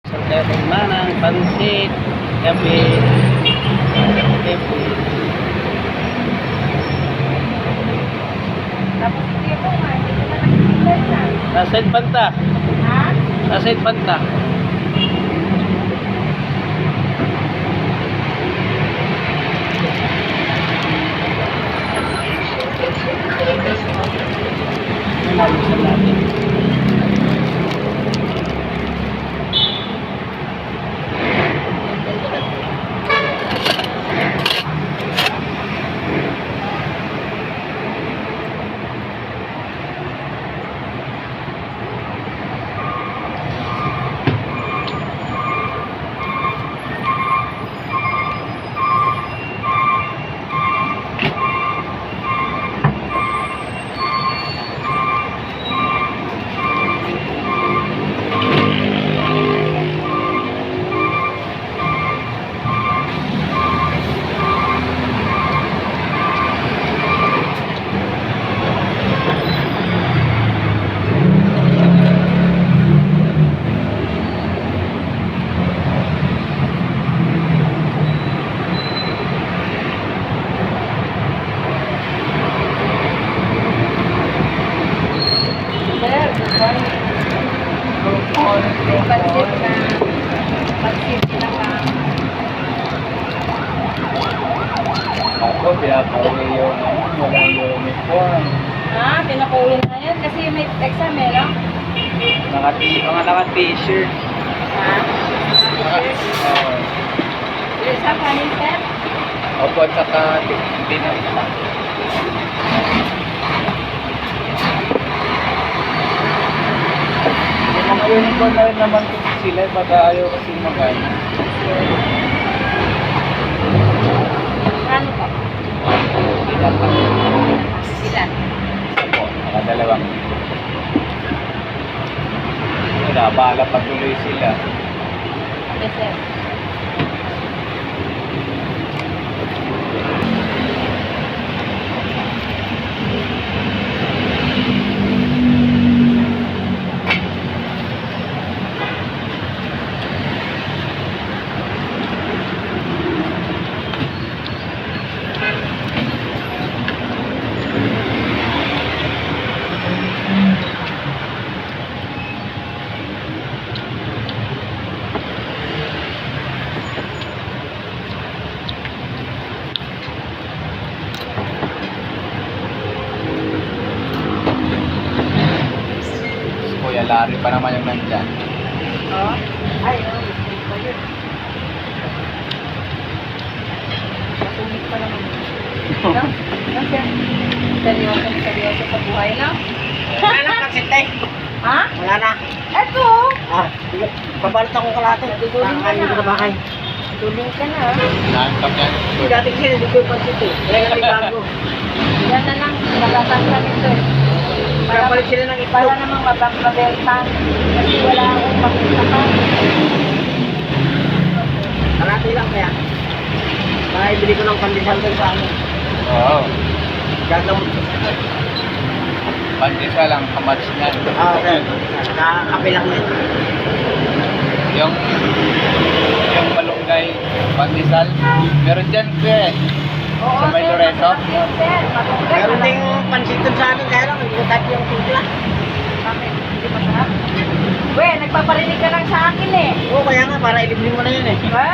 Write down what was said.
Pagdating manang, pansit, gabi, gabi. Tapos hindi ko nga, hindi ko na nakikilay na. Nasa'y panta. Ha? Nasa'y panta. Nalalisan natin. Sir, good morning. May pansit na. Pansit na ka. Ako, pinapauwi yung walang uniform. Ha? Pinakuwi na yan kasi may exam eh, no? Mga naka-t-shirt. Ha? Is that funny, sir? Opo, at saka pinag mga uniform na rin naman kung sila, baka ayaw kasi magana. Ano po? Ilan pa? Ilan? Opo, nakadalawang. Nabala patuloy sila. Yes, sir. Kuya Larry pa naman yung nandyan. Oh? Ay, oh. Mistake pa yun. Masulit pa naman. No? No, sir? Seryoso sa buhay, no? Wala na kasi tay. Ha? Wala na. Eto! Sige. Pabalot akong kalate. Tutuling ka Kakain ko na. na bahay. Tuling ka na. Nangkap yan. Hindi dati kasi hindi ko yung pansit eh. Kaya nga may bago. Yan na lang. Nalasan ka nito eh. Kapalit sila ng Para itlog. namang mabeltan. Kasi wala akong makita ka. Kalate lang kaya. Kaya bili ko ng pandesal doon sa ano. Oo. Gagamot ko. Pandesa lang, kamats niyan. Sir. Nakakape lang yun. Yung malunggay, pandesal. Meron dyan, kuya eh. Oo, Sa may sir. Loreto? Masarap yun, sir. Matungkay. Meron ding pansit doon sa amin. Kaya lang, hindi ko type yung timpla. Bakit? Hindi masarap? We, nagpaparinig ka lang sa akin eh. Oo, kaya nga, para ilibling mo na yun eh. Ha?